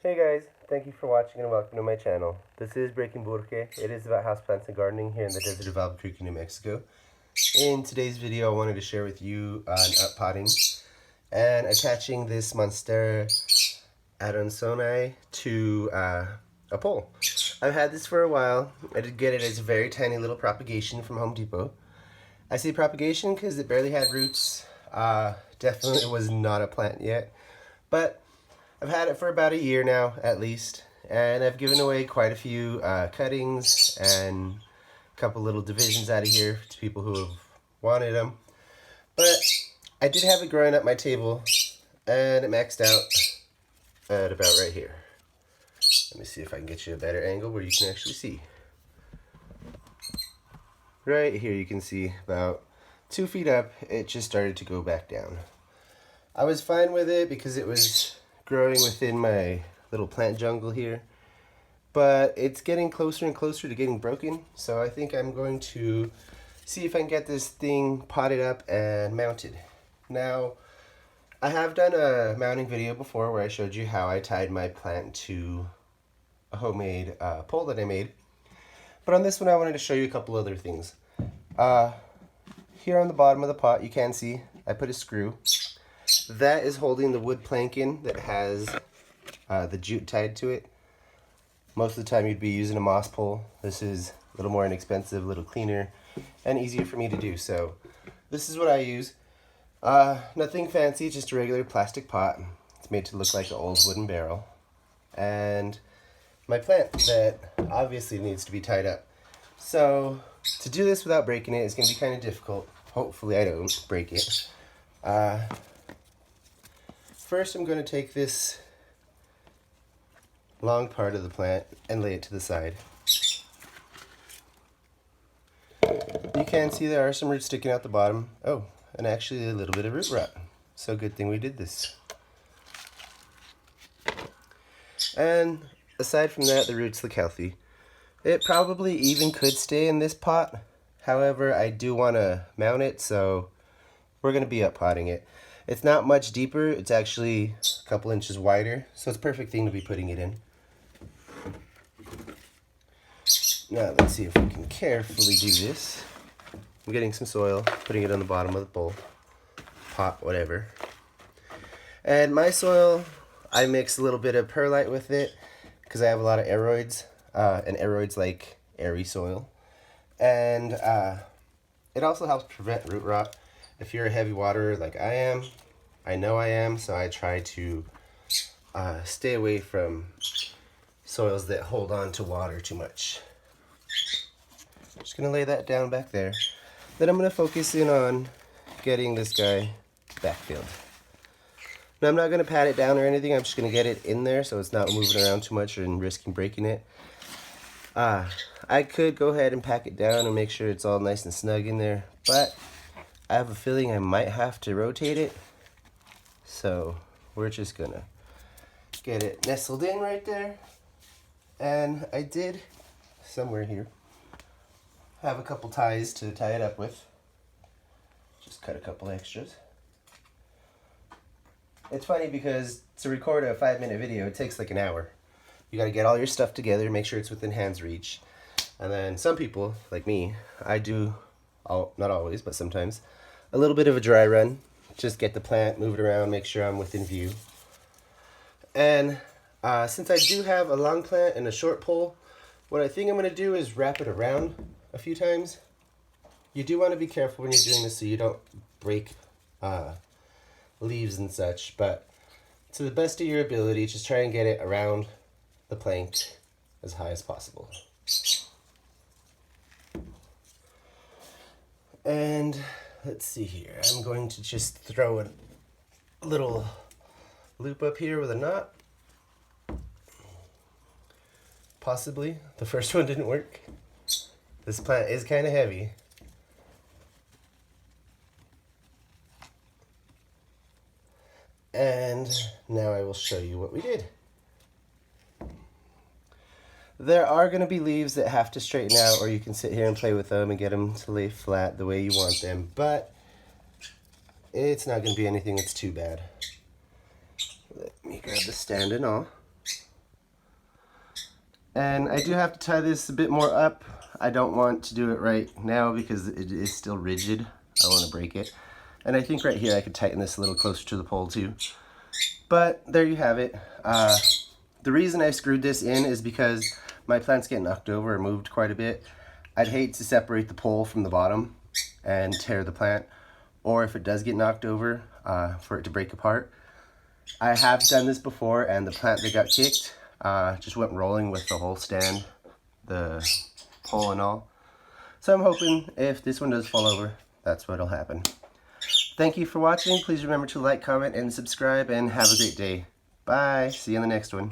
Hey guys, thank you for watching and welcome to my channel. This is Breaking Burke. It is about houseplants and gardening here in the desert of Albuquerque, New Mexico. In today's video, I wanted to share with you an uppotting and attaching this Monstera Adansonii to a pole. I've had this for a while. I did get it as a very tiny little propagation from Home Depot. I say propagation because it barely had roots. Definitely was not a plant yet, but I've had it for about a year now, at least, and I've given away quite a few cuttings and a couple little divisions out of here to people who have wanted them. But I did have it growing up my table, and it maxed out at about right here. Let me see if I can get you a better angle where you can actually see. Right here you can see about 2 feet up, it just started to go back down. I was fine with it because it was growing within my little plant jungle here, but it's getting closer and closer to getting broken, so I think I'm going to see if I can get this thing potted up and mounted. Now, I have done a mounting video before where I showed you how I tied my plant to a homemade pole that I made, but on this one I wanted to show you a couple other things. Here on the bottom of the pot you can see I put a screw. That is holding the wood plank in that has the jute tied to it. Most of the time you'd be using a moss pole. This is a little more inexpensive, a little cleaner, and easier for me to do. So this is what I use. Nothing fancy, just a regular plastic pot. It's made to look like an old wooden barrel. And my plant that obviously needs to be tied up. So to do this without breaking it is going to be kind of difficult. Hopefully I don't break it. First, I'm going to take this long part of the plant and lay it to the side. You can see there are some roots sticking out the bottom. Oh, and actually a little bit of root rot. So good thing we did this. And aside from that, the roots look healthy. It probably even could stay in this pot. However, I do want to mount it, so we're going to be uppotting it. It's not much deeper, it's actually a couple inches wider, so it's a perfect thing to be putting it in. Now let's see if we can carefully do this. I'm getting some soil, putting it on the bottom of the bowl, pot, whatever. And my soil, I mix a little bit of perlite with it, because I have a lot of aeroids, and aeroids like airy soil. And it also helps prevent root rot. If you're a heavy waterer like I am, I know I am, so I try to stay away from soils that hold on to water too much. Just going to lay that down back there. Then I'm going to focus in on getting this guy backfilled. Now I'm not going to pat it down or anything, I'm just going to get it in there so it's not moving around too much and risking breaking it. I could go ahead and pack it down and make sure it's all nice and snug in there, but I have a feeling I might have to rotate it, so we're just gonna get it nestled in right there. And I did, somewhere here, have a couple ties to tie it up with. Just cut a couple extras. It's funny because to record a 5-minute video, it takes like an hour. You gotta get all your stuff together, make sure it's within hand's reach. And then some people, like me, I do, not always, but sometimes, a little bit of a dry run. Just get the plant, move it around, make sure I'm within view. And since I do have a long plant and a short pole, what I think I'm going to do is wrap it around a few times. You do want to be careful when you're doing this so you don't break leaves and such, but to the best of your ability, just try and get it around the plank as high as possible. And let's see here, I'm going to just throw a little loop up here with a knot. Possibly. The first one didn't work. This plant is kind of heavy. And now I will show you what we did. There are going to be leaves that have to straighten out, or you can sit here and play with them and get them to lay flat the way you want them, but it's not going to be anything that's too bad. Let me grab the stand and all. And I do have to tie this a bit more up. I don't want to do it right now because it is still rigid. I want to break it. And I think right here I could tighten this a little closer to the pole too. But there you have it. The reason I screwed this in is because my plant's getting knocked over or moved quite a bit. I'd hate to separate the pole from the bottom and tear the plant, or if it does get knocked over, for it to break apart. I have done this before, and the plant that got kicked just went rolling with the whole stand, the pole and all. So I'm hoping if this one does fall over, that's what'll happen. Thank you for watching. Please remember to like, comment, and subscribe, and have a great day. Bye. See you in the next one.